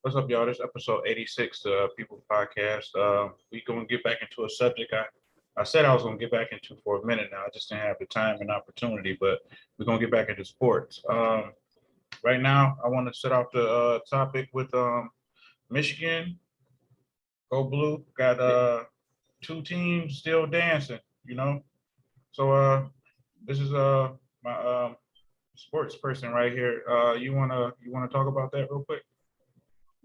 What's up, y'all? This is episode 86 People Podcast. We gonna get back into a subject I said I was gonna get back into for a minute now. I just didn't have the time and opportunity, but we're gonna get back into sports. Right now, I want to set off the topic with Michigan. Go Blue. Got two teams still dancing. You know, so this is my sports person right here. You wanna talk about that real quick?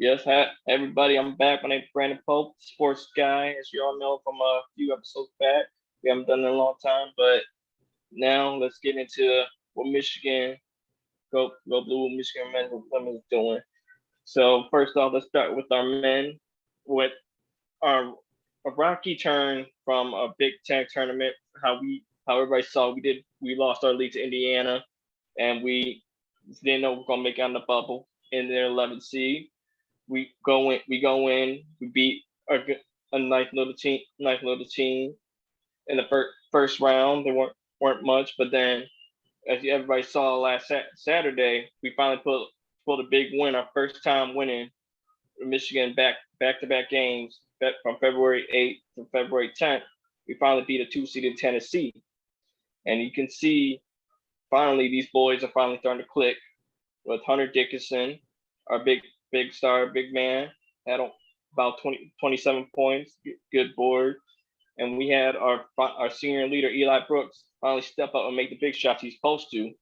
Yes, hi, everybody. I'm back. My name's Brandon Pope, sports guy, as you all know from a few episodes back. We haven't done it in a long time, but now let's get into what Michigan, go blue, Michigan men and women is doing. So first off, let's start with our men. With our a rocky turn from a Big Ten tournament, how everybody saw we lost our lead to Indiana, and we didn't know we are gonna make it on the bubble in their 11th seed. We beat a nice little team in the first round. They weren't much, but then as everybody saw last Saturday, we finally pulled a big win, our first time winning Michigan back to back games from February 8th to February 10th. We finally beat a two-seeded Tennessee, and you can see finally these boys are finally starting to click with Hunter Dickinson, our big star, big man, had about 27 points, good board. And we had our senior leader, Eli Brooks, finally step up and make the big shots he's supposed to.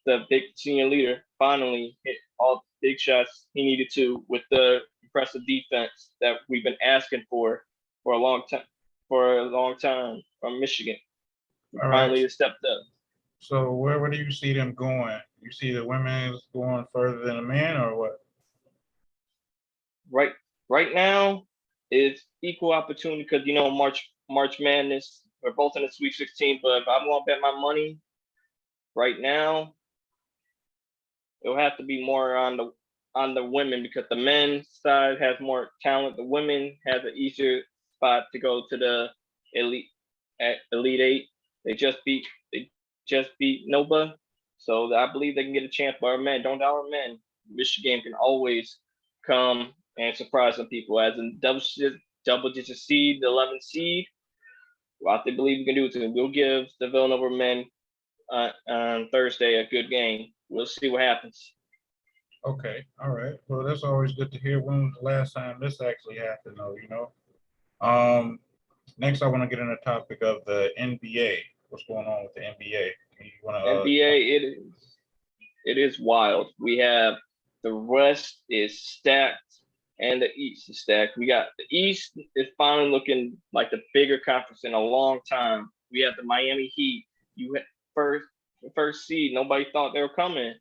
The big senior leader finally hit all the big shots he needed to with the impressive defense that we've been asking for a long time from Michigan. All right. Finally, it stepped up. So where do you see them going? You see the women's going further than the men, or what? Right now it's equal opportunity because March Madness, we're both in the Sweet 16. But if I'm gonna bet my money right now, it'll have to be more on the women because the men's side has more talent. The women have an easier spot to go to the elite eight. They just beat Nova, so I believe they can get a chance. But our men, don't doubt our men. Michigan can always come and surprise some people as in double digit seed, the 11th seed. What they believe we can do to we'll give the Villanova men on Thursday a good game. We'll see what happens. Okay, all right. Well, that's always good to hear. When was the last time this actually happened, though? Next, I want to get on the topic of the NBA. What's going on with the NBA? You want NBA, it is wild. We have the West is stacked and the East is stacked. We got the East is finally looking like the bigger conference in a long time. We have the Miami Heat. You had first seed. Nobody thought they were coming.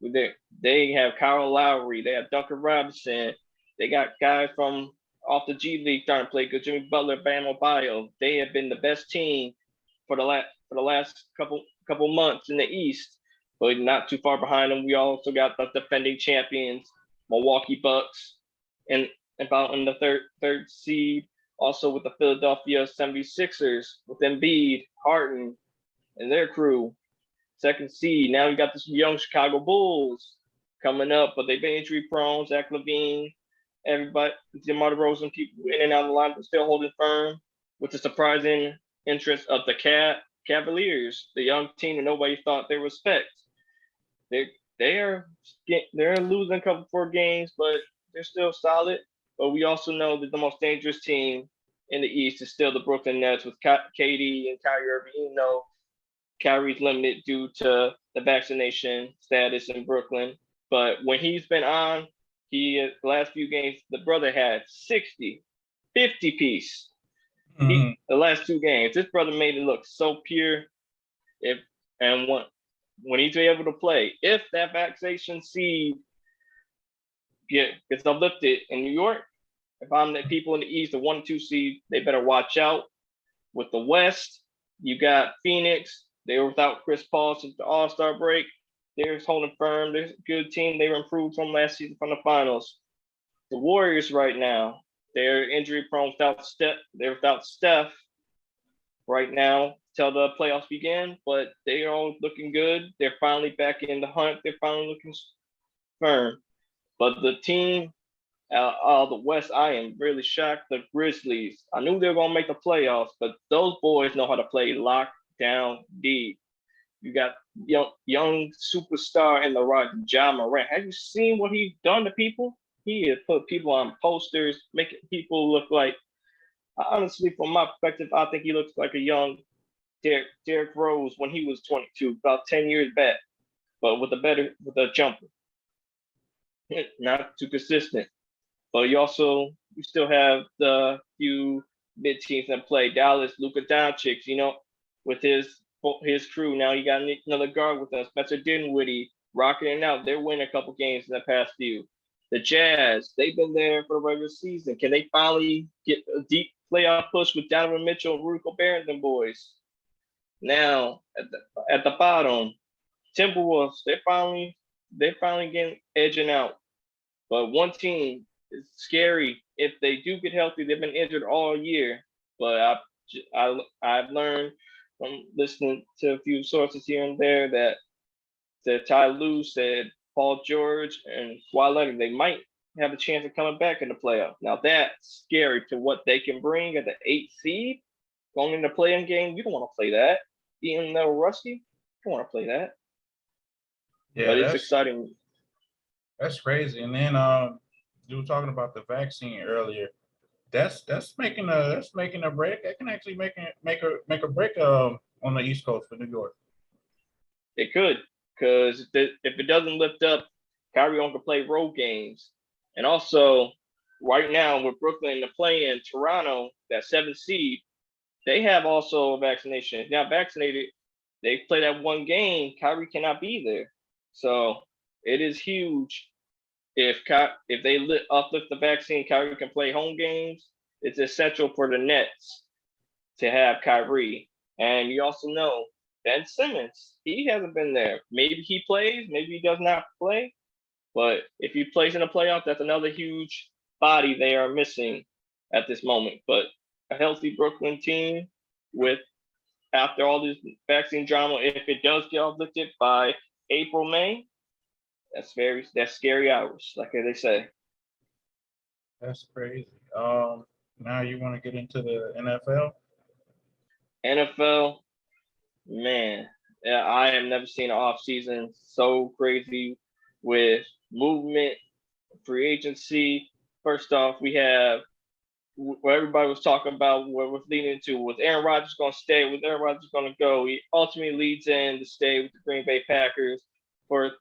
They have Kyle Lowry. They have Duncan Robinson. They got guys from off the G League starting to play good. Jimmy Butler, Bam Adebayo. They have been the best team for the last couple months in the East, but not too far behind them. We also got the defending champions, Milwaukee Bucks, and about in the third seed, also with the Philadelphia 76ers with Embiid, Harden, and their crew. Second seed. Now we got this young Chicago Bulls coming up, but they've been injury prone. Zach LaVine, everybody, DeMar DeRozan, people in and out of the line, but still holding firm with the surprising interest of the Cavaliers, the young team that nobody thought they respect. They're losing a couple 4 games, but they're still solid. But we also know that the most dangerous team in the East is still the Brooklyn Nets with KD and Kyrie Irving. You know, Kyrie's limited due to the vaccination status in Brooklyn. But when he's been on, the last few games, the brother had 60, 50 piece. Mm-hmm. The last 2 games, this brother made it look so pure. When he's able to play, if that vaccination seed gets uplifted in New York, if I'm the people in the East, the 1-2 seed, they better watch out. With the West, you got Phoenix. They were without Chris Paul since the All-Star break. They're holding firm. They're a good team. They were improved from last season from the finals. The Warriors right now, they're injury prone without Steph. They're without Steph right now till the playoffs begin, but they are all looking good. They're finally back in the hunt. They're finally looking firm. But the team Out of the West, I am really shocked. The Grizzlies. I knew they were gonna make the playoffs, but those boys know how to play lockdown deep. You got young superstar in the right, Ja Morant. Have you seen what he's done to people? He has put people on posters, making people look like. Honestly, from my perspective, I think he looks like a young Derrick Rose when he was 22, about 10 years back, but with a jumper. Not too consistent. But you still have the few mid teams that play Dallas, Luka Doncic, with his crew. Now you got another guard with us, Spencer Dinwiddie, rocking it out. They're winning a couple games in the past few. The Jazz, they've been there for the regular season. Can they finally get a deep playoff push with Donovan Mitchell and Rudy Gobert and them boys? Now at the bottom, Timberwolves, they finally getting edging out. But one team is scary if they do get healthy. They've been injured all year, but I've learned from listening to a few sources here and there that Ty Lue said Paul George and Kawhi Leonard, they might have a chance of coming back in the playoffs. Now that's scary to what they can bring at the 8th seed going into the play-in game. You don't want to play that, even though rusty. You don't want to play that. Yeah, but it's exciting. That's crazy. And then you were talking about the vaccine earlier. That's making a break. That can actually make a break on the East Coast for New York. It could, because if it doesn't lift up, Kyrie won't play road games. And also, right now with Brooklyn to play in Toronto, that 7th seed, they have also a vaccination. Now vaccinated, they play that one game. Kyrie cannot be there, so it is huge. If they uplift the vaccine, Kyrie can play home games. It's essential for the Nets to have Kyrie. And you also know Ben Simmons, he hasn't been there. Maybe he plays, maybe he does not play. But if he plays in the playoff, that's another huge body they are missing at this moment. But a healthy Brooklyn team with, after all this vaccine drama, if it does get uplifted by April, May, that's scary hours, like they say. That's crazy. Now you want to get into the NFL? NFL, man, yeah, I have never seen an off season so crazy with movement, free agency. First off, we have what everybody was talking about, what was leading into, was Aaron Rodgers going to stay? Was Aaron Rodgers going to go? He ultimately leads in to stay with the Green Bay Packers for a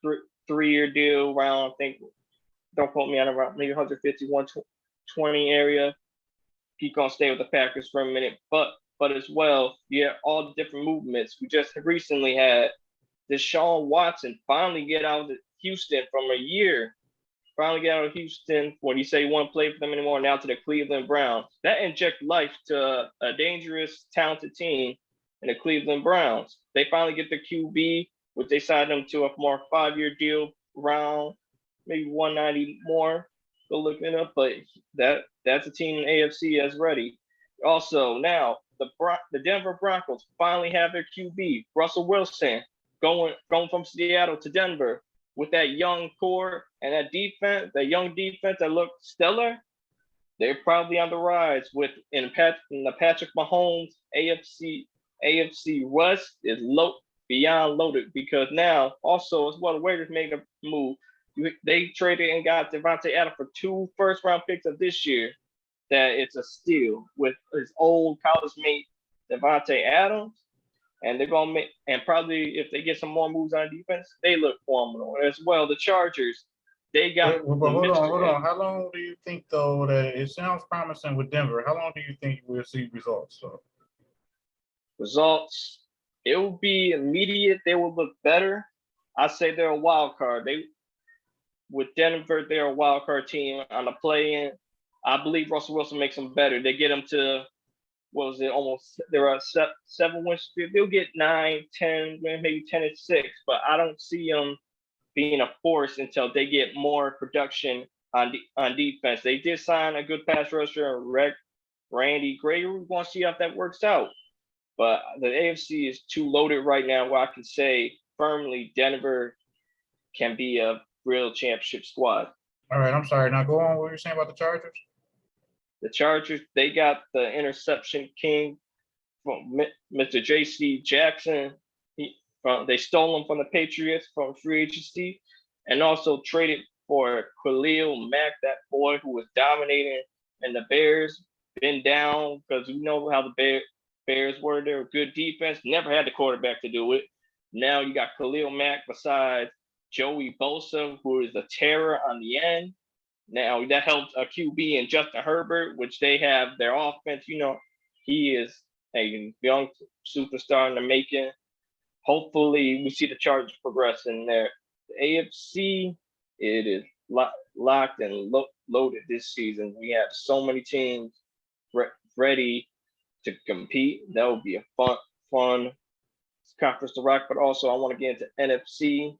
3-year deal around, I think, don't quote me on around maybe 150, 120 area. He's going to stay with the Packers for a minute. But as well, yeah, all the different movements. We just recently had Deshaun Watson finally get out of Houston from a year. Finally get out of Houston when he said he won't play for them anymore, now to the Cleveland Browns. That inject life to a dangerous, talented team in the Cleveland Browns. They finally get the QB, which they signed them to a more 5-year deal around maybe 190 more. Go look it up, but that's a team in AFC as ready. Also, now the Denver Broncos finally have their QB, Russell Wilson, going from Seattle to Denver with that young core and that defense, that young defense that looked stellar. They're probably on the rise in the Patrick Mahomes AFC West is beyond loaded, because now also as well the Raiders made a move. They traded and got Davante Adams for 2 first-round picks of this year. That it's a steal with his old college mate Davante Adams, and they're gonna make, and probably if they get some more moves on defense, they look formidable as well. The Chargers, they got. But hold on. How long do you think though that it sounds promising with Denver? How long do you think we'll see results? Results, it will be immediate. They will look better. I say they're a wild card. With Denver, they're a wild card team on the play-in. I believe Russell Wilson makes them better. They get them to, what was it, almost, there are 7 wins. They'll get 9, 10, maybe 10-6, but I don't see them being a force until they get more production on defense. They did sign a good pass rusher, Randy Gregory. We want to see how that works out. But the AFC is too loaded right now where I can say firmly Denver can be a real championship squad. All right, I'm sorry. Now go on. What were you saying about the Chargers? The Chargers, they got the interception king from Mr. J.C. Jackson. They stole him from the Patriots from free agency, and also traded for Khalil Mack, that boy who was dominating, and the Bears been down because we know how the Bears were. They were good defense, never had the quarterback to do it. Now you got Khalil Mack besides Joey Bosa, who is a terror on the end. Now that helps a QB and Justin Herbert, which they have their offense. He is a young superstar in the making. Hopefully, we see the Chargers progress in there. The AFC, it is locked and loaded this season. We have so many teams ready to compete. That would be a fun conference to rock. But also, I want to get into NFC.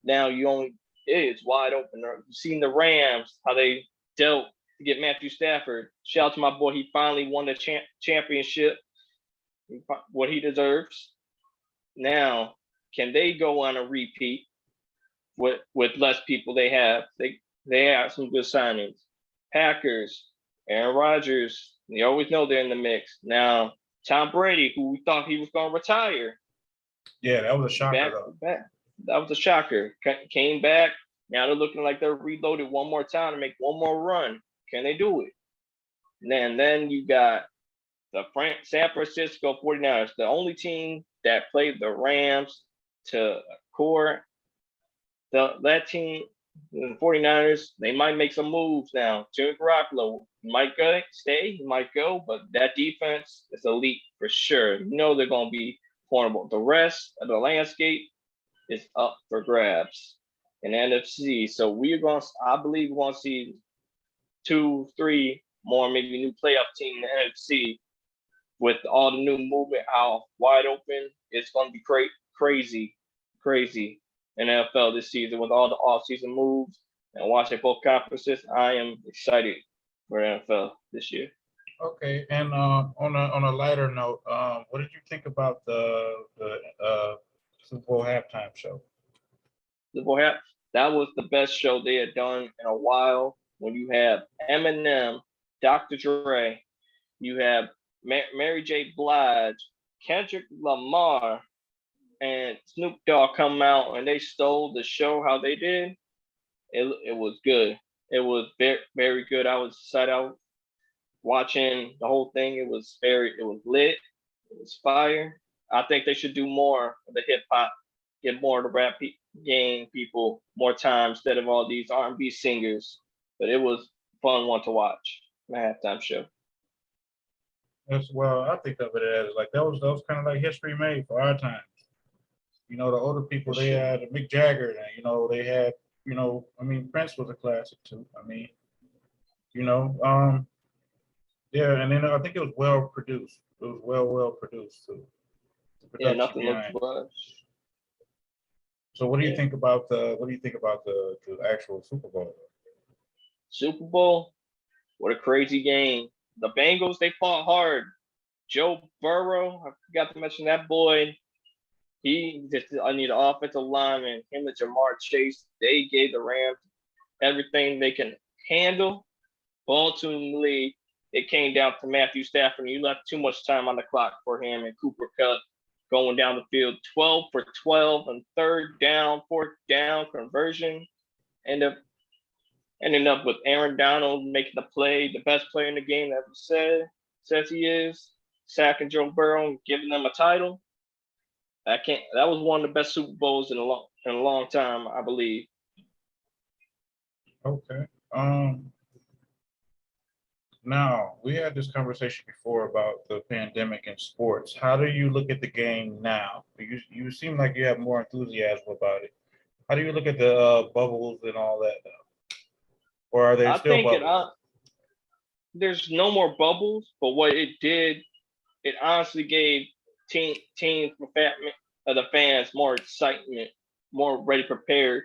Now it is wide open. You've seen the Rams, how they dealt to get Matthew Stafford. Shout out to my boy. He finally won the championship, what he deserves. Now, can they go on a repeat with less people they have? They have some good signings. Packers, Aaron Rodgers, you always know they're in the mix. Now, Tom Brady, who we thought he was going to retire. Yeah, that was a shocker, back. That was a shocker. Came back. Now they're looking like they're reloaded one more time to make one more run. Can they do it? And then you got the San Francisco 49ers, the only team that played the Rams to core. That team, the 49ers, they might make some moves now. Jimmy Garoppolo might stay, he might go, but that defense is elite for sure. They're going to be formidable. The rest of the landscape is up for grabs in NFC. So I believe we're going to see 2, 3 more maybe new playoff team in the NFC with all the new movement, how wide open it's going to be crazy in the NFL this season with all the offseason moves and watching both conferences. I am excited for NFL this year. Okay, and on a lighter note, what did you think about the Super Bowl halftime show? Super Bowl that was the best show they had done in a while. When you have Eminem, Dr. Dre, you have Mary J. Blige, Kendrick Lamar, and Snoop Dogg come out and they stole the show how they did. It was good. It was very, very good. I was excited. I was watching the whole thing. It was lit. It was fire. I think they should do more of the hip hop, get more of the rap game people more time instead of all these R&B singers. But it was fun one to watch. The halftime show. Well, I think of it as like that was kind of like history made for our time. The older people, they had Mick Jagger, and they had, Prince was a classic too. Yeah, and then I think it was well produced. It was well produced too. Yeah, nothing looks much. So what do you think about the actual Super Bowl? Super Bowl, what a crazy game. The Bengals, they fought hard. Joe Burrow, I forgot to mention that boy. I need an offensive lineman. Him and Jamar Chase, they gave the Rams everything they can handle. Ultimately, it came down to Matthew Stafford. You left too much time on the clock for him and Cooper Kupp going down the field 12 for 12 on fourth down conversion. Ending up with Aaron Donald making the play, the best player in the game ever says he is, sacking Joe Burrow and giving them a title. That was one of the best Super Bowls in a long time, I believe. Okay. Now, we had this conversation before about the pandemic in sports. How do you look at the game now? You seem like you have more enthusiasm about it. How do you look at the bubbles and all that? Or are there still bubbles? There's no more bubbles, but what it did, it honestly gave teams, the fans more excitement, more ready prepared.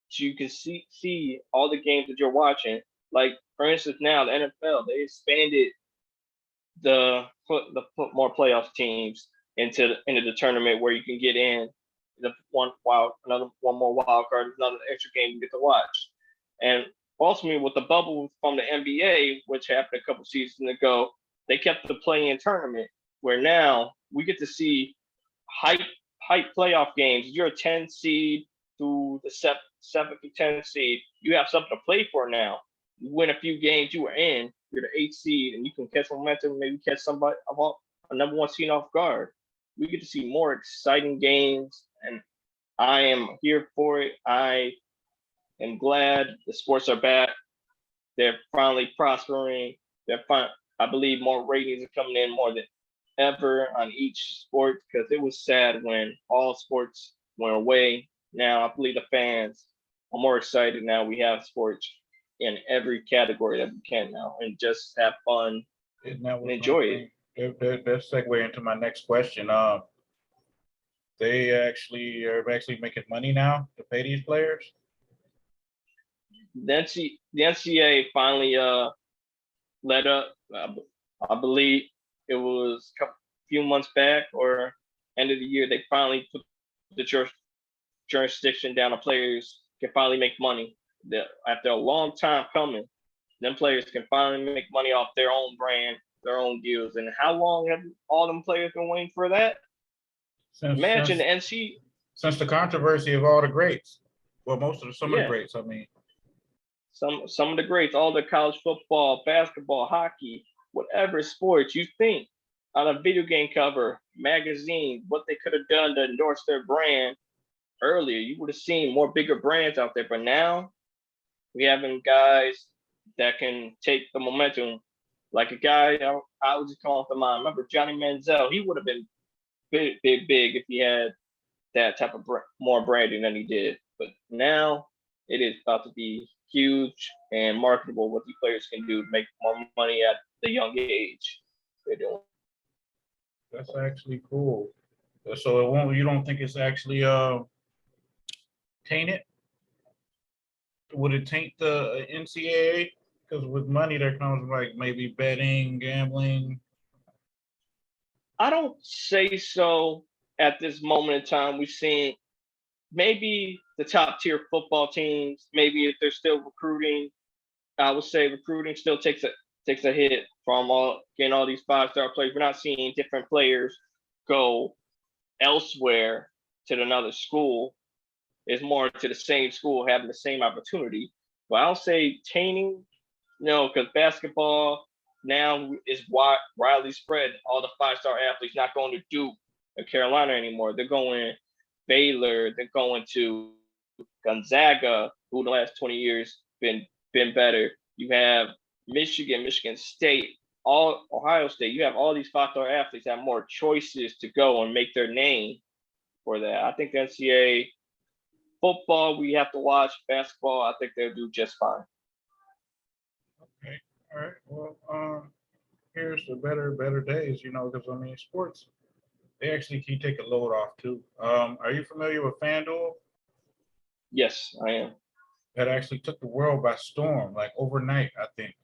So you can see all the games that you're watching. Like, for instance, now the NFL, they expanded put more playoff teams into the tournament where you can get in one more wild card, another extra game you get to watch. And ultimately with the bubble from the NBA, which happened a couple seasons ago, they kept the play-in tournament where now we get to see hype playoff games. You're a 10 seed through the seventh to 10 seed. You have something to play for now. You win a few games, you were in. You're the 8th seed, and you can catch momentum. Maybe catch somebody a number 1 seed off guard. We get to see more exciting games, and I am here for it. I am glad the sports are back. They're finally prospering. I believe more ratings are coming in more than ever on each sport, because it was sad when all sports went away. Now I believe the fans are more excited now. We have sports in every category that we can now, and just have fun and enjoy it. That segue into my next question. They actually are making money now to pay these players. The NCAA finally let up. I believe it was a few months back or end of the year. They finally put the jurisdiction down. The players can finally make money. After a long time coming, them players can finally make money off their own brand, their own deals. And how long have all them players been waiting for that? Imagine the NC since the controversy of all the greats. Well, some of the greats. I mean, some of the greats, all the college football, basketball, hockey, whatever sports you think on a video game cover, magazine, what they could have done to endorse their brand earlier, you would have seen more bigger brands out there. But now we having guys that can take the momentum. Like a guy I was just calling to mind. Remember Johnny Manziel? He would have been big if he had that type of more branding than he did. But now it is about to be huge and marketable what these players can do to make more money at the young age they're doing. That's actually cool. So it won't. You don't think it's actually tainted? Would it taint the NCAA? Because with money there comes like maybe betting, gambling. I don't say so at this moment in time. We've seen maybe the top tier football teams, maybe if they're still recruiting, I would say recruiting still takes a hit from getting all these 5-star players. We're not seeing different players go elsewhere to another school. It's more to the same school having the same opportunity. But I'll say tainting, no, because basketball now is widely spread. All the 5-star athletes not going to Duke or Carolina anymore. They're going Baylor. They're going to Gonzaga, who the last 20 years been better. You have Michigan State, all Ohio State. You have all these 5-star athletes that have more choices to go and make their name for that. I think the NCAA football we have to watch. Basketball, I think they'll do just fine. Okay, all right. Well, here's the better days, because I mean, sports, they actually can take a load off too. Are you familiar with FanDuel? Yes, I am. That actually took the world by storm, like overnight, I think.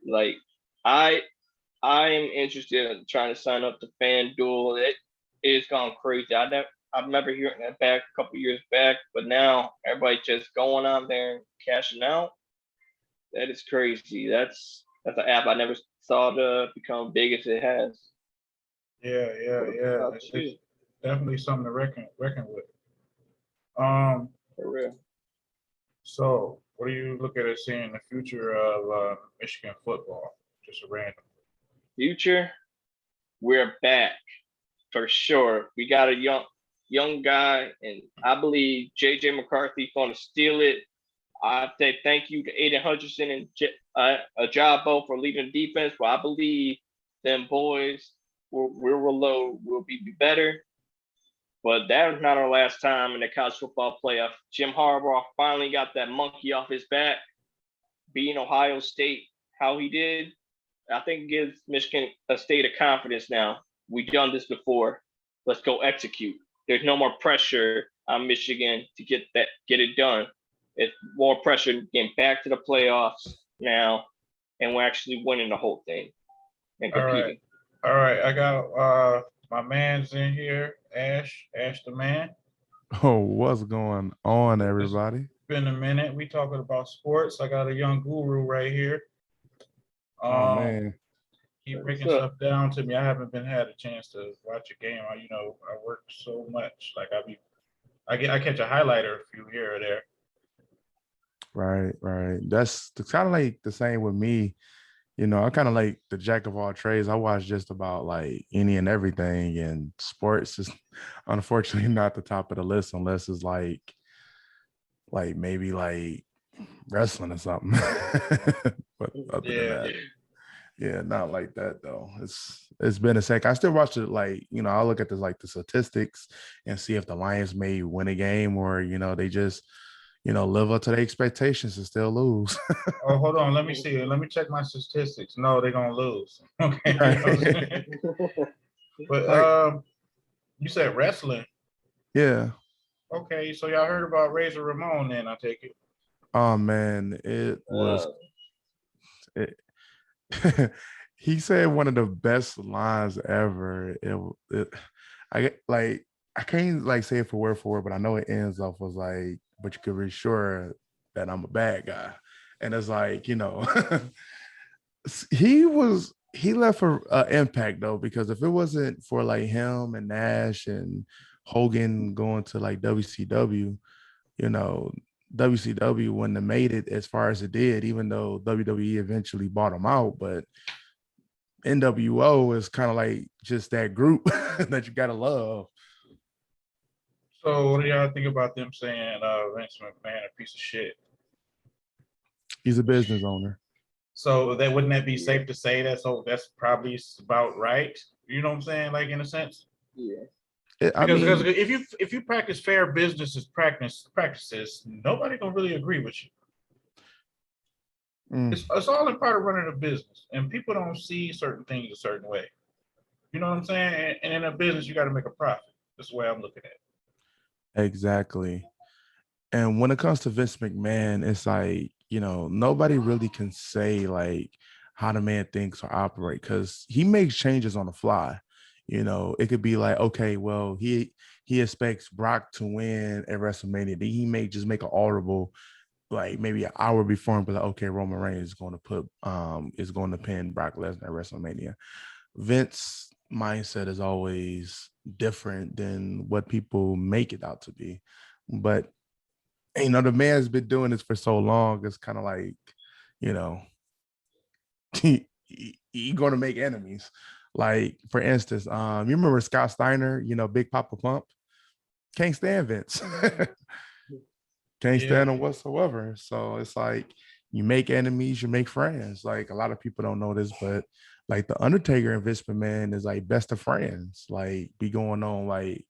Like, I am interested in trying to sign up to FanDuel. It is gone crazy. I remember hearing that back a couple years back, but now everybody just going on there and cashing out. That is crazy. That's an app I never saw to become big as it has. Yeah. It's definitely something to reckon with. For real. So, what do you look at as seeing the future of Michigan football? Just a random. Future, we're back for sure. We got a young guy, and I believe JJ McCarthy's going to steal it. I say thank you to Aiden Hutchinson and Ajabo for leading the defense. But I believe them boys will be better. But that was not our last time in the college football playoff. Jim Harbaugh finally got that monkey off his back, beating Ohio State how he did. I think it gives Michigan a state of confidence now. We've done this before. Let's go execute. There's no more pressure on Michigan to get it done. It's more pressure getting back to the playoffs now, and we're actually winning the whole thing and competing. All right. I got my man's in here, Ash the man. Oh, what's going on, everybody? been a minute. We talking about sports. I got a young guru right here. Oh Um, man. keep What's breaking up? stuff down to me. I haven't been had a chance to watch a game. I work so much. Like I catch a highlight or a few here or there. Right. That's kind of like the same with me. I kind of like the jack of all trades. I watch just about like any and everything, and sports is unfortunately not the top of the list unless it's like maybe like wrestling or something. But other than Yeah. that, yeah, not like that though. It's been a sec. I still watch it. Like I'll look at the statistics and see if the Lions may win a game or they just live up to their expectations and still lose. Oh, hold on. Let me see. Let me check my statistics. No, they're gonna lose. Okay. Right. But Like, you said wrestling. yeah. Okay, so y'all heard about Razor Ramon then, I take it. Oh man, it was Uh, it, he said one of the best lines ever. I can't like say it for word, but I know it ends off was like, but you could be sure that I'm a bad guy. And it's like, he left an impact though, because if it wasn't for like him and Nash and Hogan going to like WCW, you know, WCW wouldn't have made it as far as it did, even though WWE eventually bought them out. But NWO is kind of like just that group that you gotta love. So what do y'all think about them saying Vince McMahon a piece of shit? He's a business owner. So that wouldn't that be Yeah. safe to say that? So that's probably about right. You know what I'm saying? Like in a sense. yeah. Because if you practice fair business practices, nobody gonna really agree with you. It's all in part of running a business, and people don't see certain things a certain way. You know what I'm saying? And in a business, you got to make a profit. That's the way I'm looking at it. Exactly. And when it comes to Vince McMahon, it's like, nobody really can say like how the man thinks or operate because he makes changes on the fly. It could be like, okay, well, he expects Brock to win at WrestleMania. Then he may just make an audible like maybe an hour before and be like, okay, Roman Reigns is going to pin Brock Lesnar at WrestleMania. Vince mindset is always different than what people make it out to be. But the man's been doing this for so long. It's kind of like, he going to make enemies. Like for instance, you remember Scott Steiner? Big Papa Pump. Can't stand Vince. Can't stand him whatsoever. So it's like you make enemies, you make friends. Like a lot of people don't know this, but like the Undertaker and Vince McMahon is like best of friends. Like be going on like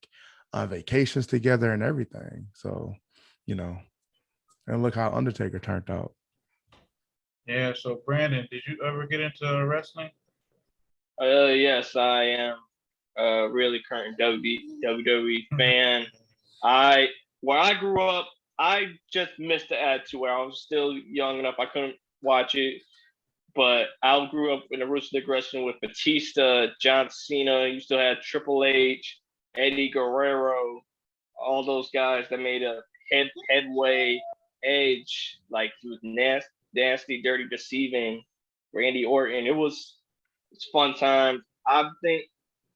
vacations together and everything. So, and look how Undertaker turned out. Yeah. So Brandon, did you ever get into wrestling? Yes, I am a really current WWE fan. When I grew up, I just missed the attitude where I was still young enough. I couldn't watch it, but I grew up in the roots of aggression with Batista, John Cena. You still had Triple H, Eddie Guerrero, all those guys that made a headway. Edge, like he was nasty, dirty, deceiving. Randy Orton. It's fun time. I think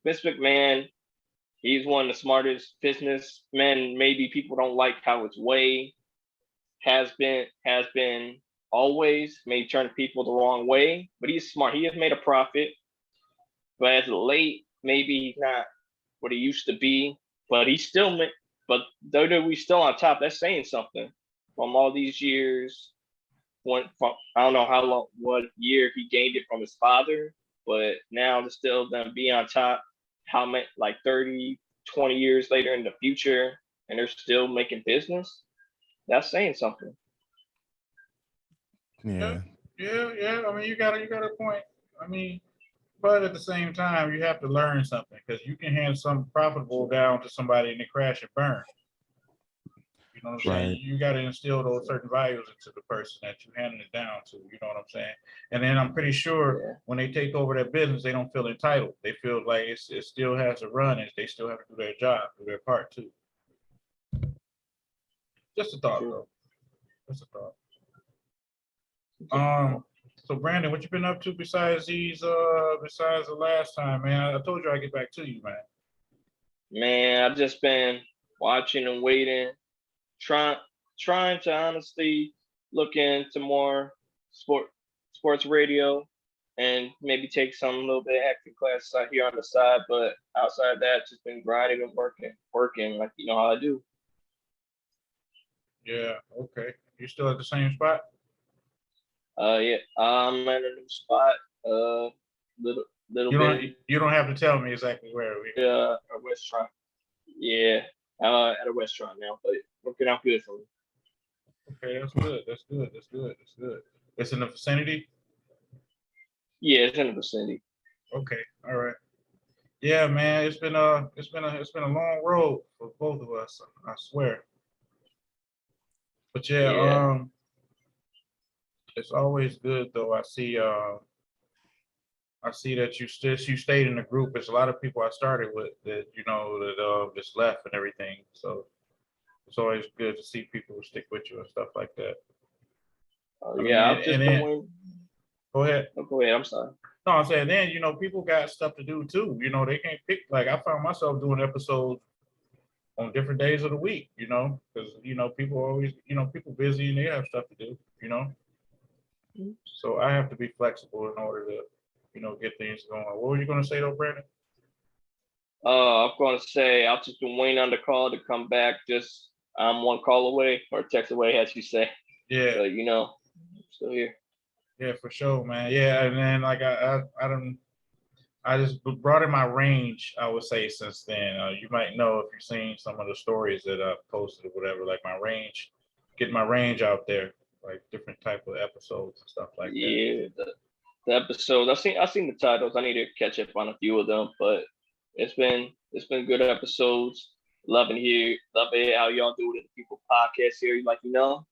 Vince McMahon, he's one of the smartest businessmen. Maybe people don't like how his way has been always may turn people the wrong way, but he's smart. He has made a profit, but as of late, maybe he's not what he used to be. But he's still, but WWE still on top. That's saying something. From all these years, from I don't know how long, what year he gained it from his father, but now to still them be on top. How many, like 30, 20 years later in the future, and they're still making business. That's saying something. Yeah. Yeah. I mean, you got a point. I mean, but at the same time, you have to learn something because you can hand some profitable down to somebody and they crash and burn. You know what I'm saying? Right. You got to instill those certain values into the person that you're handing it down to. You know what I'm saying? And then I'm pretty sure when they take over their business, they don't feel entitled. They feel like it still has to run and they still have to do their job, do their part too. Just a thought, though. Just a thought. So Brandon, what you been up to besides besides the last time, man? I told you I'd get back to you, man. Man, I've just been watching and waiting, trying to honestly look into more sports radio and maybe take some little bit of acting classes out here on the side. But outside of that, just been grinding and working like you know how I do. Yeah, okay. You still at the same spot? Yeah, I'm at a new spot. Little bit. You don't have to tell me exactly where. A restaurant. Yeah, at a restaurant now, but working out good for me. Okay, that's good. That's good. That's good. That's good. It's in the vicinity. Yeah, it's in the vicinity. Okay, all right. Yeah, man, it's been a long road for both of us. I swear. But yeah, Yeah. it's always good though. I see that you stayed in the group. There's a lot of people I started with that that just left and everything. So it's always good to see people who stick with you and stuff like that. I mean, Yeah, I've just and been then waiting. go ahead. Oh, go ahead. I'm sorry. No, I'm saying then people got stuff to do too. They can't pick. Like I found myself doing episodes on different days of the week. Because people always people busy and they have stuff to do. So I have to be flexible in order to get things going. What were you going to say though, Brandon? I'm going to say I've just been waiting on the call to come back. Just I'm one call away or text away, as you say. Yeah. So, I'm still here. Yeah, for sure, man. Yeah, and then like I just brought in my range, I would say, since then. You might know if you've seen some of the stories that I've posted or whatever, like my range, getting my range out there, like different type of episodes and stuff like that. Yeah, the episodes. I've seen the titles. I need to catch up on a few of them, but it's been good episodes. Loving it how y'all do it in the People Podcast here. Like y'all,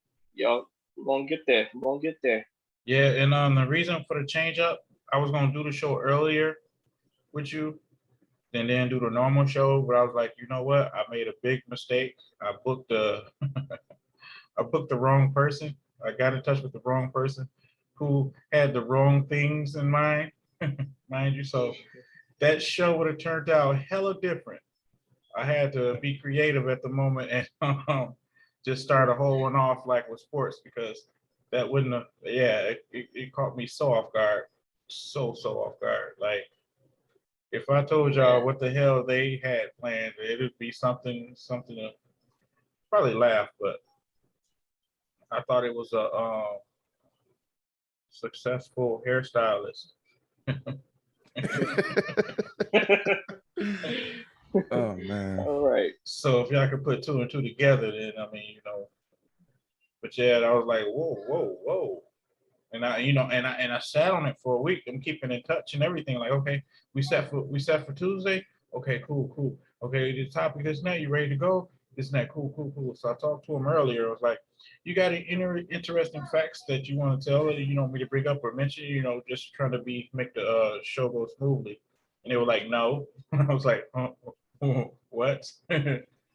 we're gonna get there. We're gonna get there. Yeah, and the reason for the change up, I was gonna do the show earlier with you, and then do the normal show, but I was like, you know what? I made a big mistake. I booked the wrong person. I got in touch with the wrong person who had the wrong things in mind, mind you. So that show would have turned out hella different. I had to be creative at the moment and just start a whole one off like with sports because that wouldn't have, yeah, it caught me so off guard, so off guard. Like if I told y'all what the hell they had planned, it would be something to probably laugh, but I thought it was a successful hairstylist. Oh man. All right. So if y'all could put two and two together, then I mean, but yeah, I was like, whoa. And I sat on it for a week. I'm keeping in touch and everything. Like, okay, we set for Tuesday. Okay, cool. Okay, the topic is now. You ready to go? This and that. Cool. So I talked to him earlier. I was like, you got any interesting facts that you want to tell that you want me to bring up or mention? Just trying to make the show go smoothly. And they were like, no. I was like, what?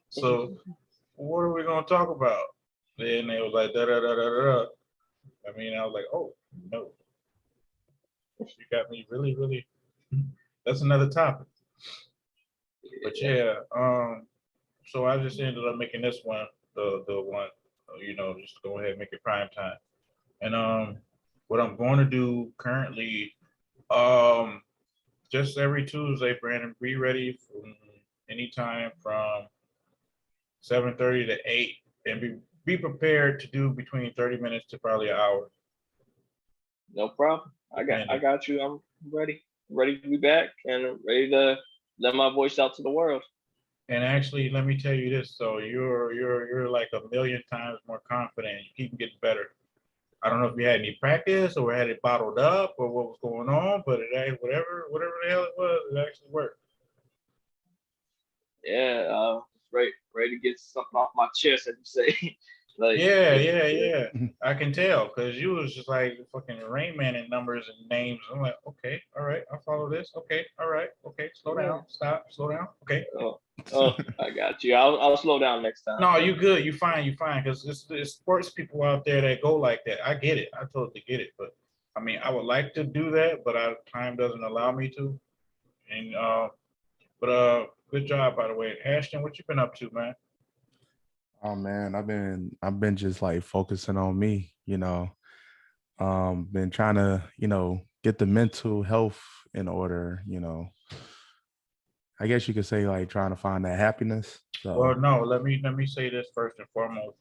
So what are we gonna talk about? Then they was like, da da da da da. I mean, I was like, oh no, you got me really. That's another topic. But yeah, so I just ended up making this one the one, just go ahead and make it prime time. And what I'm going to do currently, just every Tuesday, Brandon, be ready from anytime from 7:30 to 8, and be prepared to do between 30 minutes to probably an hour. No problem. I got you. I'm ready to be back and ready to let my voice out to the world. And actually, let me tell you this. So you're like a million times more confident. You keep getting better. I don't know if you had any practice or had it bottled up or what was going on, but whatever the hell it was, it actually worked. Yeah, ready to get something off my chest, as you say. Like, Yeah. I can tell because you was just like fucking Rain Man in numbers and names. I'm like, okay, all right, I'll follow this. Okay, all right, okay, slow yeah. down, stop, slow down. Okay. Oh, oh, I got you. I'll slow down next time. No, you good, you fine, you fine. Because it's sports people out there that go like that. I get it. I totally get it. But I mean, I would like to do that, but time doesn't allow me to. And good job by the way, Ashton. What you been up to, man? Oh man, I've been just like focusing on me, been trying to, get the mental health in order, I guess you could say like trying to find that happiness. So Well, no. Let me say this first and foremost.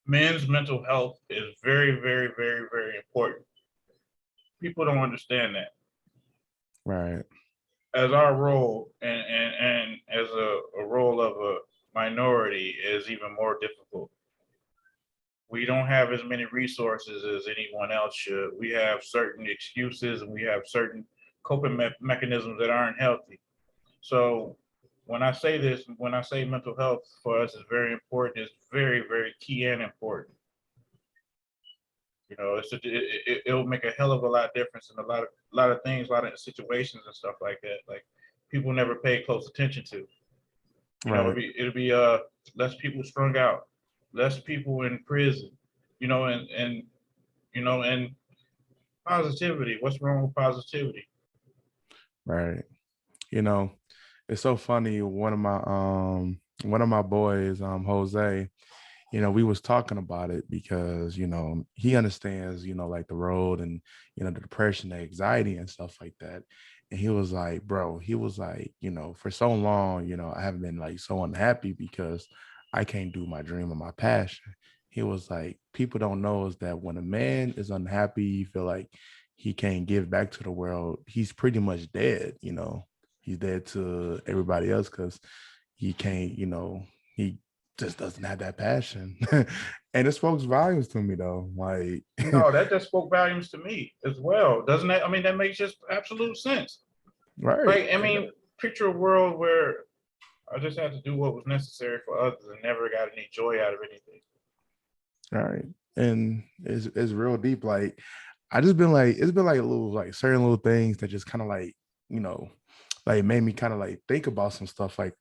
Men's mental health is very, very, very, very important. People don't understand that. right, As our role and as a role of a minority is even more difficult. We don't have as many resources as anyone else should. We have certain excuses and we have certain coping mechanisms that aren't healthy. So when I say this, when I say mental health for us is very important, it's very, very key and important. It'll make a hell of a lot difference in a lot of things, a lot of situations and stuff like that. Like people never pay close attention to. right, It'll be less people strung out, less people in prison. And positivity. What's wrong with positivity? right. You know, it's so funny. One of my boys, Jose, we was talking about it because, he understands, like the road and, the depression, the anxiety and stuff like that. And he was like, bro, he was like, for so long, I haven't been like so unhappy because I can't do my dream or my passion. He was like, people don't know is that when a man is unhappy, you feel like he can't give back to the world, he's pretty much dead, he's dead to everybody else because he can't, he just doesn't have that passion. And it spoke volumes to me though. Like, No, that just spoke volumes to me as well, doesn't that? I mean, that makes just absolute sense. right. Right? I mean, picture a world where I just had to do what was necessary for others and never got any joy out of anything. Right. And it's real deep. Like I just been like, it's been like a little like certain little things that just kind of like, you know, like made me kind of like think about some stuff. Like,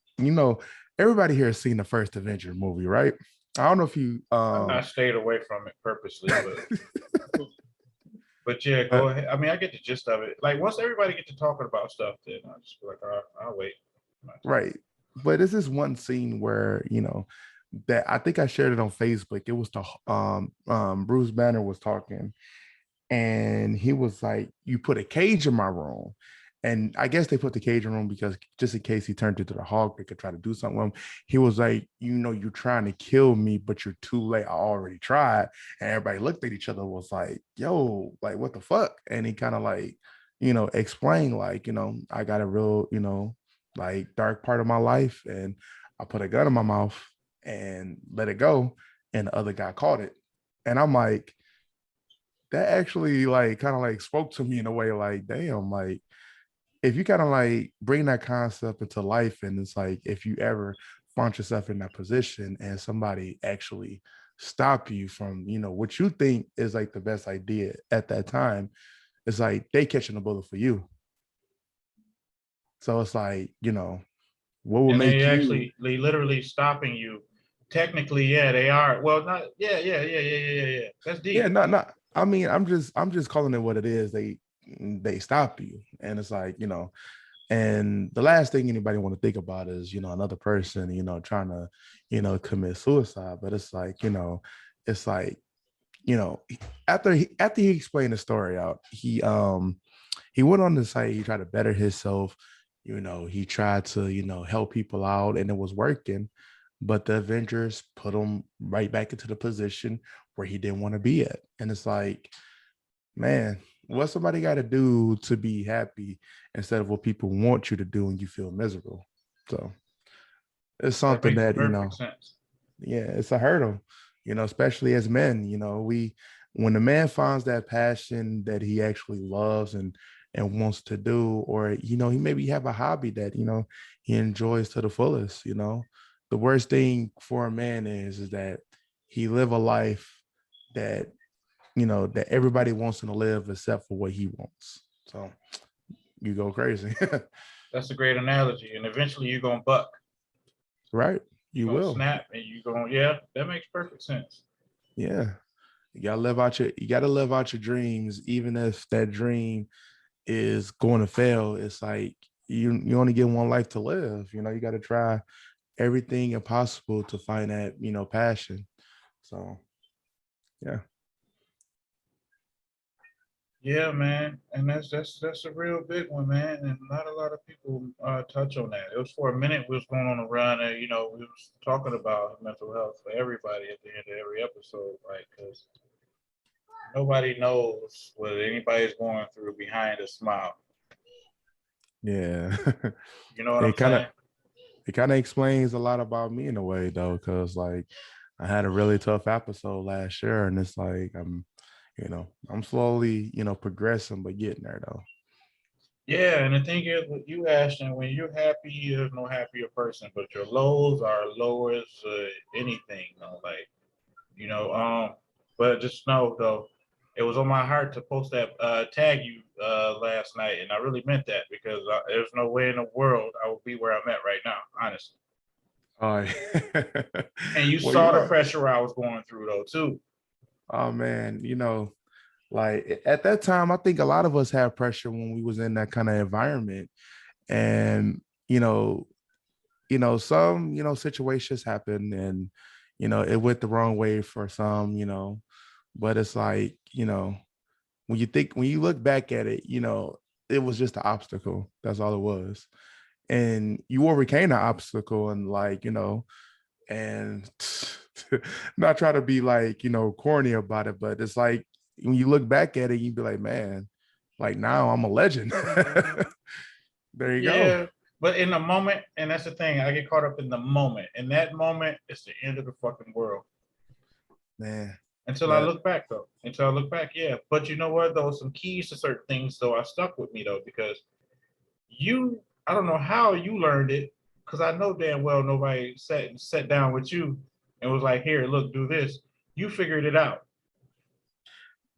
everybody here has seen the first Avenger movie, right? I don't know if you I stayed away from it purposely, but yeah, go but ahead. I mean, I get the gist of it. Like once everybody get to talking about stuff, then I just be like, all right, I'll wait my turn. right. But it's this one scene where, that I think I shared it on Facebook. It was the Bruce Banner was talking and he was like, "You put a cage in my room." And I guess they put the cage in the room because just in case he turned into the Hulk, they could try to do something with him. He was like, "You're trying to kill me, but you're too late. I already tried." And everybody looked at each other, was like, "Yo, like what the fuck?" And he kind of like, explained like, I got a real, like dark part of my life, and I put a gun in my mouth and let it go, and the other guy caught it. And I'm like, that actually like kind of like spoke to me in a way like, damn, like if you kind of like bring that concept into life, and it's like if you ever find yourself in that position and somebody actually stop you from what you think is like the best idea at that time, it's like they catching a bullet for you. So it's like, what will And make you. they literally stopping you. Technically, yeah, they are. Well, not, yeah. That's Yeah, deep. not. I mean, I'm just calling it what it is. They stop you, and it's like, and the last thing anybody want to think about is, another person, trying to, commit suicide. But it's like, you know, after he explained the story out, he went on the site, he tried to better himself, he tried to, help people out, and it was working. But the Avengers put him right back into the position where he didn't want to be at. And it's like, man, what somebody got to do to be happy instead of what people want you to do and you feel miserable. So it's That something makes that, perfect sense. yeah, it's a hurdle, especially as men, when the man finds that passion that he actually loves and wants to do, or, he maybe have a hobby that, he enjoys to the fullest, the worst thing for a man is that he live a life that, that everybody wants him to live except for what he wants. So you go crazy. That's a great analogy. And eventually you're gonna buck. Right. You're You gonna will. snap and you're gonna, yeah, that makes perfect sense. Yeah. You gotta live out your dreams, even if that dream is going to fail. It's like you only get one life to live. You gotta try everything impossible to find that, passion. So yeah. Yeah, man. And that's a real big one, man. And not a lot of people touch on that. It was for a minute we was going on a run and we was talking about mental health for everybody at the end of every episode, right? Because nobody knows what anybody's going through behind a smile. Yeah. You know what I'm it kind of saying? it kind of explains a lot about me in a way though, because like I had a really tough episode last year, and it's like I'm slowly, progressing, but getting there though. Yeah, and the thing is, with you, Ashton, when you're happy, there's no happier person. But your lows are low as anything. Like you know. But just know though, it was on my heart to post that tag you last night, and I really meant that because there's no way in the world I would be where I'm at right now, honestly. Oh, And you well, saw the pressure I was going through though too. oh man, like at that time, I think a lot of us had pressure when we was in that kind of environment, and some situations happen, and it went the wrong way for some, but it's like when you look back at it, it was just an obstacle. That's all it was, and you overcame the obstacle, and like and not try to be like corny about it, but it's like when you look back at it, you'd be like, man, like now I'm a legend. There you go. Yeah, but in the moment, and that's the thing, I get caught up in the moment. In that moment, it's the end of the fucking world. Man, Until I but look back though. Until I look back, yeah. But you know what though? Some keys to certain things though I stuck with me though because I don't know how you learned it because I know damn well nobody sat down with you and was like, here, look, do this. You figured it out.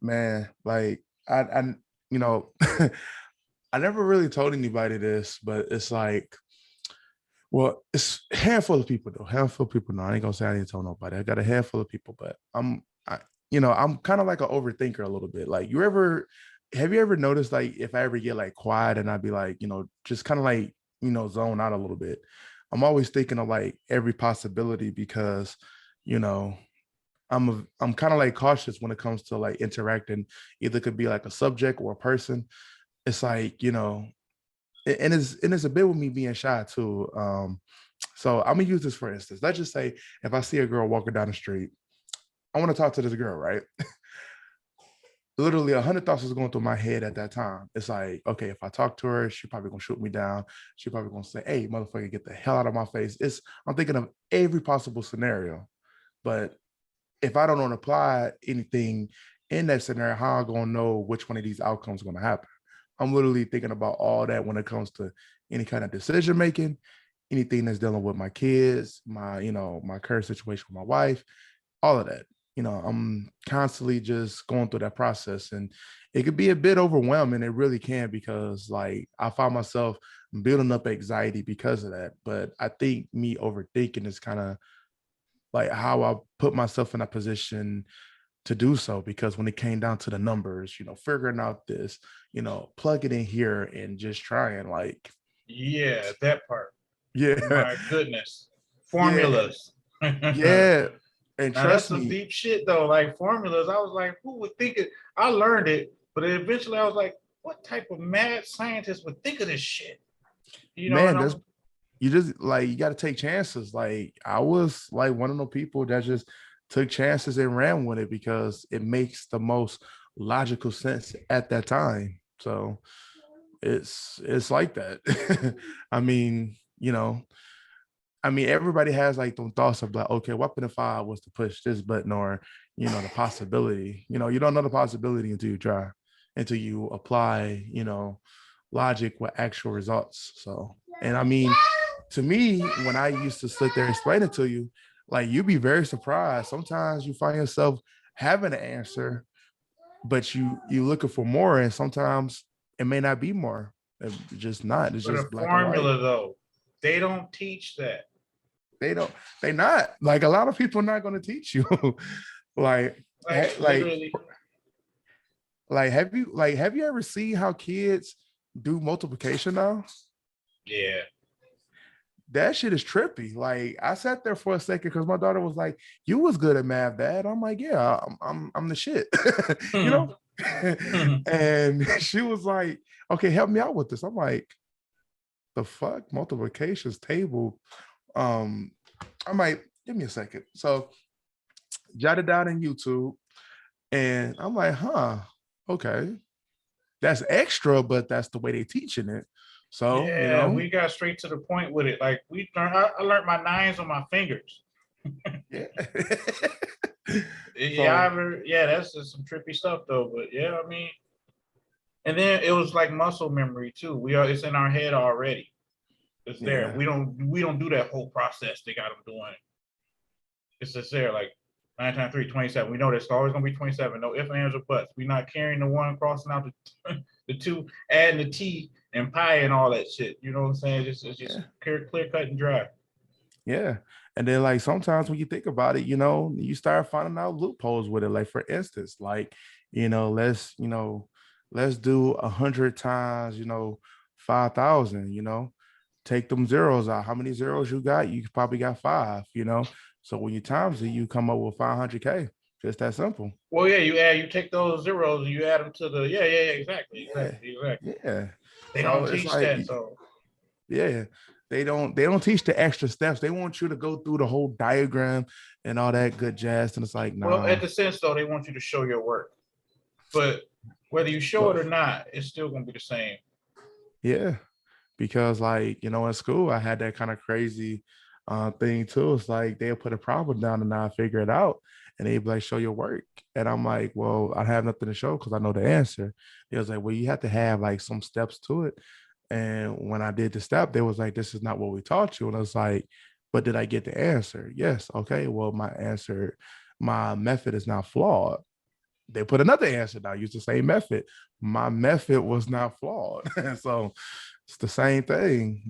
man, like I you know, I never really told anybody this, but it's like, well, it's a handful of people though. Handful of people. No, I ain't gonna say I didn't tell nobody. I got a handful of people, but I'm kind of like an overthinker a little bit. Like, have you ever noticed like if I ever get like quiet and I'd be like, just kind of like, zone out a little bit. I'm always thinking of like every possibility because, you know, I'm kind of like cautious when it comes to like interacting. Either it could be like a subject or a person. It's like, and it's a bit with me being shy too. So I'm gonna use this for instance. Let's just say if I see a girl walking down the street, I want to talk to this girl, right? Literally 100 thoughts was going through my head at that time. It's like, okay, if I talk to her, she probably gonna shoot me down. She probably gonna say, "Hey, motherfucker, get the hell out of my face." I'm thinking of every possible scenario. But if I don't apply anything in that scenario, how am I gonna know which one of these outcomes is gonna happen? I'm literally thinking about all that when it comes to any kind of decision making, anything that's dealing with my kids, my current situation with my wife, all of that. I'm constantly just going through that process, and it could be a bit overwhelming. It really can, because like I find myself building up anxiety because of that. But I think me overthinking is kind of like how I put myself in a position to do so, because when it came down to the numbers, figuring out this, plug it in here and just trying, like, Yeah, that part. yeah. My goodness. Yeah, Formulas. yeah. And Now that's trust some me, deep shit though. Like formulas, I was like, who would think it? I learned it, but eventually I was like, what type of mad scientist would think of this shit? And man, that's I'm you just like you got to take chances. Like I was like one of the people that just took chances and ran with it because it makes the most logical sense at that time. So it's like that. I mean, everybody has like them thoughts of like, okay, what if I was to push this button, or the possibility. You don't know the possibility until you try, until you apply, logic with actual results. So, and I mean, to me, when I used to sit there and explain it to you, like you'd be very surprised. Sometimes you find yourself having an answer, but you looking for more, and sometimes it may not be more. It's just not. It's But a just black and white. formula though, they don't teach that. They don't. They not like a lot of people are not going to teach you. like, Like like, literally, have you ever seen how kids do multiplication now? yeah. That shit is trippy. Like I sat there for a second because my daughter was like, "You was good at math, Dad." I'm like, "Yeah, I'm the shit," you know. And she was like, "Okay, help me out with this." I'm like, "The fuck, multiplications table." Um, I might give me a second. So jotted down in YouTube, and I'm like, "Huh, okay, that's extra, but that's the way they teaching it." So you Yeah, know, we got straight to the point with it. Like we learned, I learned my nines on my fingers. yeah. Yeah, So yeah, that's just some trippy stuff though. But yeah, I mean, and then it was like muscle memory too. It's in our head already. It's there. yeah, We don't do that whole process they got them doing. It's just there, like 9 times 3, 27. We know that's always gonna be 27. No ifs, ands, or buts. We're not carrying the one, crossing out the two, adding the T and pi and all that shit. You know what I'm saying? It's just yeah. clear cut and dry. Yeah. And then like sometimes when you think about it, you start finding out loopholes with it. Like for instance, like, let's do 100 times, 5,000, take them zeros out. How many zeros you got? You probably got five. So when you times it, you come up with 500K. Just that simple. Well, yeah, you take those zeros and you add them to the yeah, exactly. Yeah. Yeah. They don't So it's teach like, that, so yeah, they don't teach the extra steps. They want you to go through the whole diagram and all that good jazz. And it's like, well, nah. at the sense though, they want you to show your work. But whether you show it or not, it's still gonna be the same. Yeah, because like, in school, I had that kind of crazy thing too. It's like they'll put a problem down and I figure it out. And they'd be like, show your work. And I'm like, well, I have nothing to show because I know the answer. It was like, well, you have to have like some steps to it. And when I did the step, they was like, this is not what we taught you. And I was like, but did I get the answer? Yes. Okay. Well, my method is not flawed. They put another answer down, use the same method. My method was not flawed. So it's the same thing.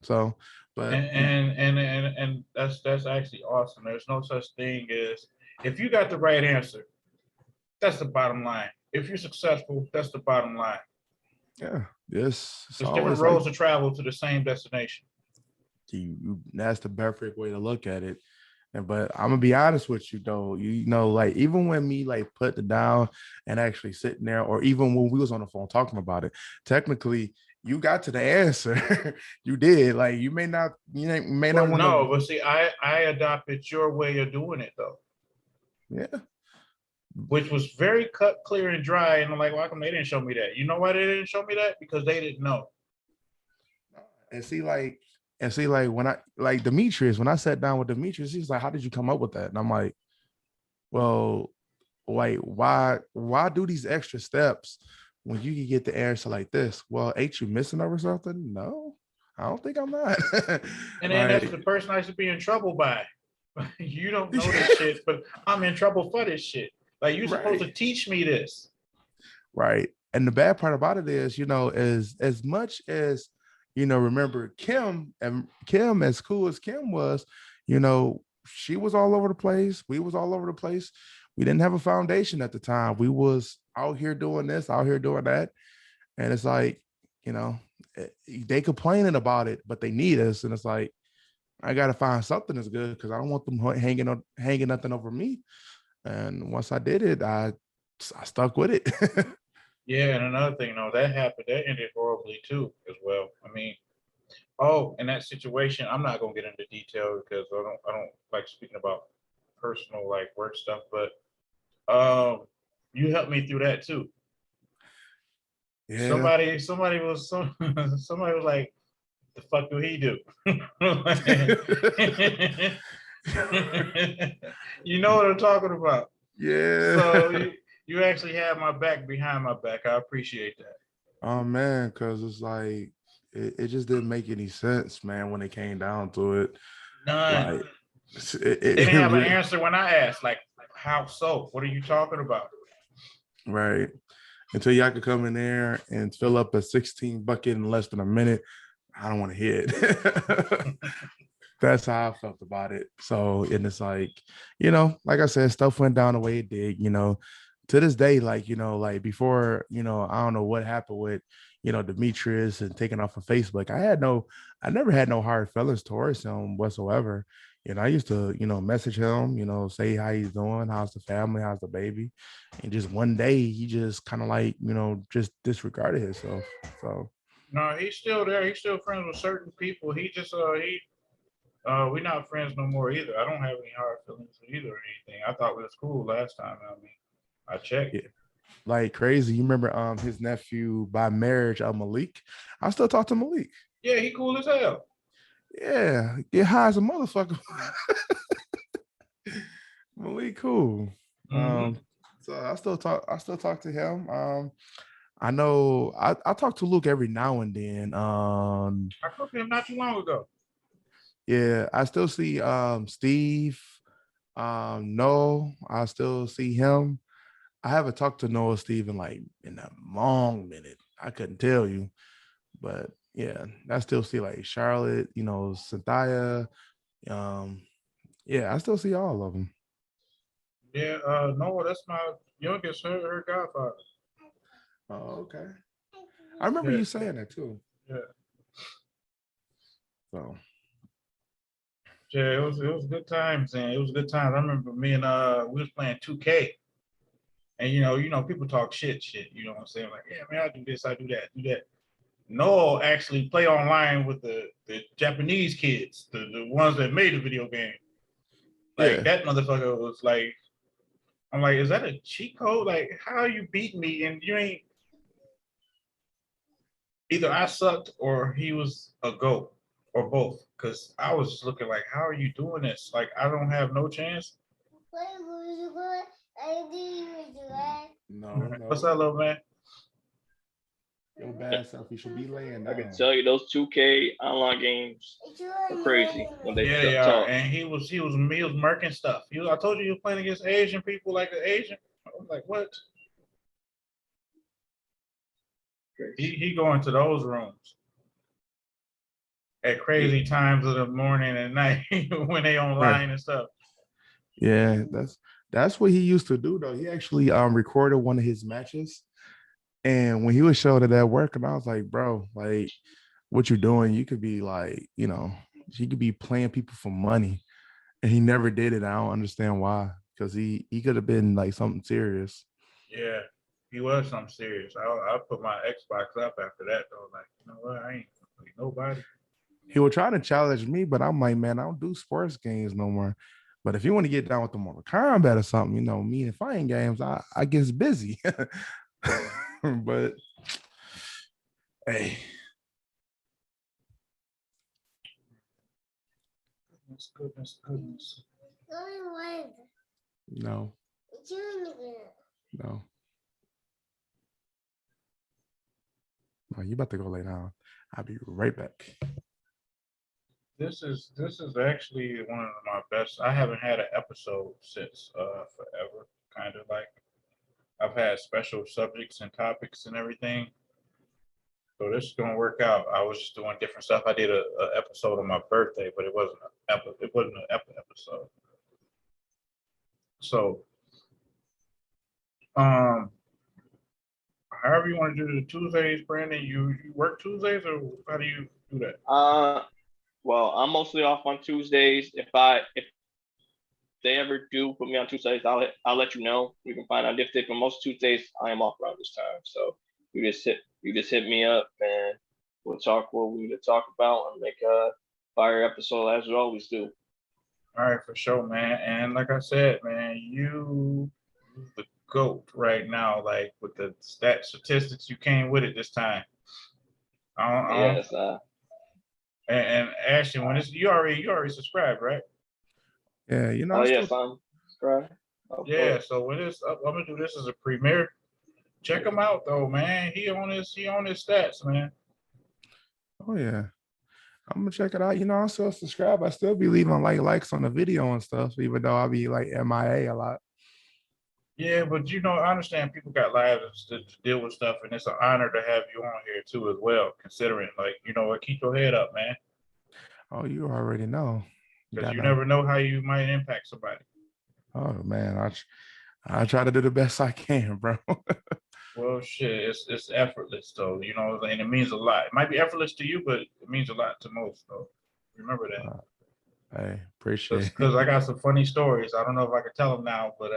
So, but And that's actually awesome. There's no such thing as if you got the right answer, that's the bottom line. If you're successful, that's the bottom line. yeah, yes, it's There's different always like roads to travel to the same destination. that's the perfect way to look at it. And but I'm gonna be honest with you though, like even when me like put it down and actually sitting there, or even when we was on the phone talking about it, technically you got to the answer. You did. Like you may Well, not want no, to. but see, I adopted your way of doing it though, Yeah. which was very cut, clear, and dry. And I'm like, why come they didn't show me that? You know why they didn't show me that? Because they didn't know. And see, like when I like Demetrius, when I sat down with Demetrius, he's like, how did you come up with that? And I'm like, well, like why do these extra steps when you can get the answer like this? Well, ain't you missing over something? No, I don't think I'm not. And then that's the Like, person I should be in trouble by. You don't know this shit, but I'm in trouble for this shit. Like you're supposed right, to teach me this. right. And the bad part about it is, is as much as remember Kim, and Kim, as cool as Kim was, she was all over the place. We was all over the place. We didn't have a foundation at the time. We was out here doing this, out here doing that. And it's like, you know, they complaining about it, but they need us. And it's like, I gotta find something that's good because I don't want them hanging nothing over me. And once I did it, I stuck with it. Yeah, and another thing, that happened. That ended horribly too, as well. I mean, oh, in that situation, I'm not gonna get into detail because I don't like speaking about personal like work stuff. But you helped me through that too. Yeah. Somebody was like, "The fuck do he do?" You know what I'm talking about. Yeah. So you actually have my back behind my back. I appreciate that. Oh man, because it's like it just didn't make any sense, man, when it came down to it. Like, None. They didn't have an answer when I asked, like, how so? What are you talking about? Right. Until y'all could come in there and fill up a 16 bucket in less than a minute, I don't want to hear it. That's how I felt about it. So, and it's like, like I said, stuff went down the way it did, to this day, like, like before, I don't know what happened with, Demetrius and taking off of Facebook. I never had no hard feelings towards him whatsoever. I used to, message him, say how he's doing, how's the family, how's the baby. And just one day he just kind of like, just disregarded himself. So No, he's still there. He's still friends with certain people. He just we're not friends no more either. I don't have any hard feelings either or anything. I thought we was cool last time. I mean, I checked. yeah, like crazy. You remember his nephew by marriage, Malik? I still talk to Malik. Yeah, he cool as hell. Yeah, get high as a motherfucker. Malik cool. So I still talk to him. I know I talk to Luke every now and then. I talked to him not too long ago. Yeah, I still see Steve. No, I still see him. I haven't talked to Noah Steve in a long minute. I couldn't tell you, but yeah, I still see like Charlotte, Cynthia. Yeah, I still see all of them. Yeah, no, that's my youngest, her godfather. Oh, okay. I remember you saying that too. Yeah. So yeah, it was good times, and it was good times. I remember me and we was playing 2K. And people talk shit, you know what I'm saying? Like, yeah, man, I do this, I do that. Noel actually play online with the Japanese kids, the ones that made the video game. Like that motherfucker was like, I'm like, is that a cheat code? Like, how you beat me and you ain't either I sucked or he was a goat or both. Cause I was just looking like, how are you doing this? Like, I don't have no chance. No. What's that, little man? Your bad self. You should be laying down. I can tell you those 2K online games are crazy when they talk. And he was murking stuff. I told you he was playing against Asian people like an Asian. I was like, what? He go into those rooms at crazy times of the morning and night when they online and stuff. Yeah, that's what he used to do though. He actually recorded one of his matches, and when he was showing it at work, and I was like, bro, like, what you doing? You could be like, he could be playing people for money, and he never did it. I don't understand why, because he could have been like something serious. Yeah, he was something serious. I put my Xbox up after that though. Like, you know what? I ain't play nobody. He would try to challenge me, but I'm like, man, I don't do sports games no more. But if you want to get down with the Mortal Kombat or something, me and fighting games, I get busy. But hey. Goodness. No. No. No, you about to go lay down. I'll be right back. This is actually one of my best. I haven't had an episode since forever. Kind of like I've had special subjects and topics and everything. So this is gonna work out. I was just doing different stuff. I did a episode on my birthday, but it wasn't an episode. So however you want to do the Tuesdays, Brandon, you work Tuesdays or how do you do that? Well, I'm mostly off on Tuesdays. If they ever do put me on Tuesdays, I'll let you know. You can find out if they, for most Tuesdays I am off around this time. So you just hit me up and we'll talk what we need to talk about and make a fire episode as we always do. All right, for sure, man. And like I said, man, you the GOAT right now, like with the statistics you came with it this time. Yes. And Ashton, when you already subscribed, right? Yeah, Oh yes, I'm subscribed. Yeah, so when I'm gonna do this as a premiere. Check him out though, man. He on his stats, man. Oh yeah. I'm gonna check it out. You know, I still subscribe. I still be leaving likes on the video and stuff, even though I be like MIA a lot. Yeah, but you know, I understand people got lives to deal with stuff, and it's an honor to have you on here too as well. Considering, like, you know what, keep your head up, man, Oh, you already know. You because you gotta. never know how you might impact somebody. Oh man, I try to do the best I can, bro. Well, shit, it's effortless though, you know, and it means a lot. It might be effortless to you, but it means a lot to most though. Remember that. I appreciate Because it. I got some funny stories. I don't know if I can tell them now, but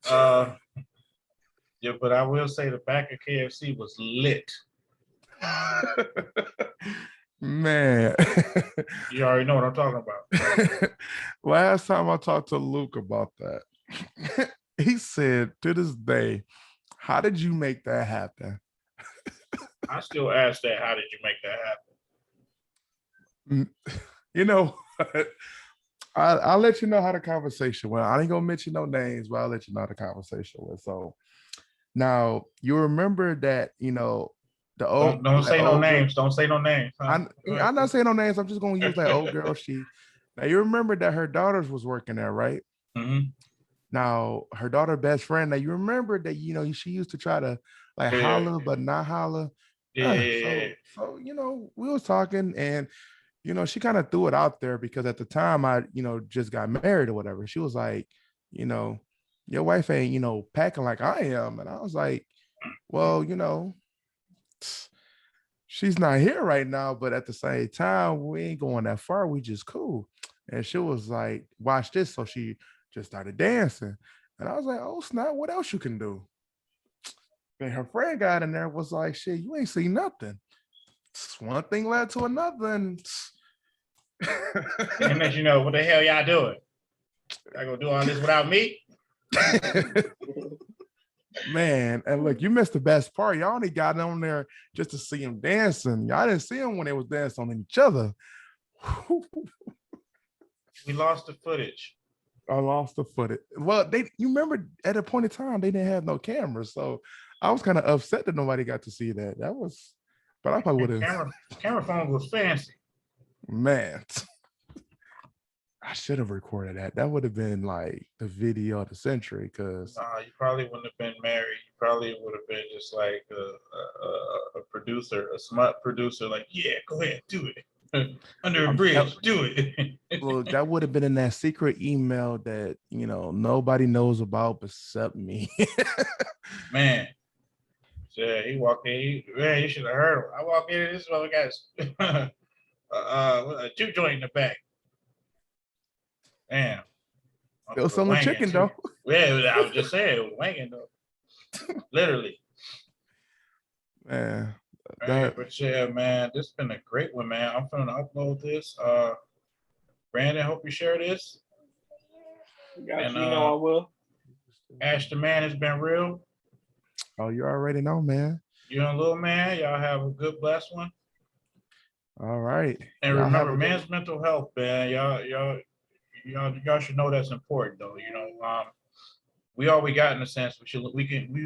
uh, yeah, but I will say the back of KFC was lit. Man. You already know what I'm talking about. Last time I talked to Luke about that, he said to this day, how did you make that happen? I still ask that. How did you make that happen? You know, I'll let you know how the conversation went. I ain't gonna mention no names, but I'll let you know how the conversation went. So now you remember that, you know, the old Don't that say no old girl. names. Don't say no names. Huh? I'm not saying no names. I'm just gonna use that old girl. Now you remember that her daughters was working there, right? Mhm. Now her daughter best friend. Now you remember that, you know, she used to try to like Yeah, holler but not holler. yeah. So you know, we was talking, and you know, she kind of threw it out there because at the time I, you know, just got married or whatever. She was like, you know, your wife ain't, you know, packing like I am. And I was like, well, you know, she's not here right now, but at the same time, we ain't going that far. We just cool. And she was like, watch this. So she just started dancing. And I was like, oh, snap, what else you can do? And her friend got in there, was like, shit, you ain't seen nothing. One thing led to another. And And let you know what the hell y'all doing. I gonna do all this without me? Man, and look, you missed the best part. Y'all only got on there just to see him dancing. Y'all didn't see him when they was dancing on each other. We lost the footage. I lost the footage. Well, you remember at a point in time they didn't have no cameras, so I was kind of upset that nobody got to see that. That was, but I probably would And have. camera phone was fancy. Man, I should have recorded that. That would have been like the video of the century. Because You probably wouldn't have been married. You probably would have been just like a producer, a smart producer. Like, yeah, go ahead, do it. Under a I'm bridge, do it. look, that would have been in that secret email that, you know, nobody knows about except me. Man, yeah, he walked in. Man, you should have heard him. I walk in, this mother got a juke joint in the back. Damn. It was selling chicken though. Yeah, I was just saying, it was wanging though. Literally. Man, Right, but yeah, man, this has been a great one, man. I'm gonna upload this. Brandon, hope you share this. Got And you, you know I will. Ash the man has been real. oh, you already know, man. You and little man, y'all have a good blessed one. All right. And Y'all have remember, a good men's mental health, man. Y'all should know that's important though. You know, we all we got in a sense. We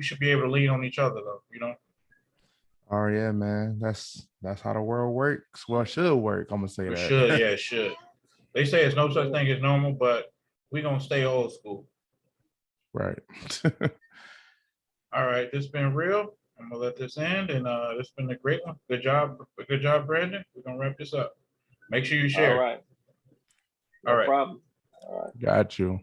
should be able to lean on each other though. You know. Oh yeah, man. That's how the world works. Well, it should work. I'm gonna say It that. should, yeah, it should. They say it's no such thing as normal, but we're gonna stay old school. Right. All right, this been real. I'm gonna let this end, and this been a great one. Good job, Brandon. We're gonna wrap this up. Make sure you All share. right. All No right. problem. All right. Got you.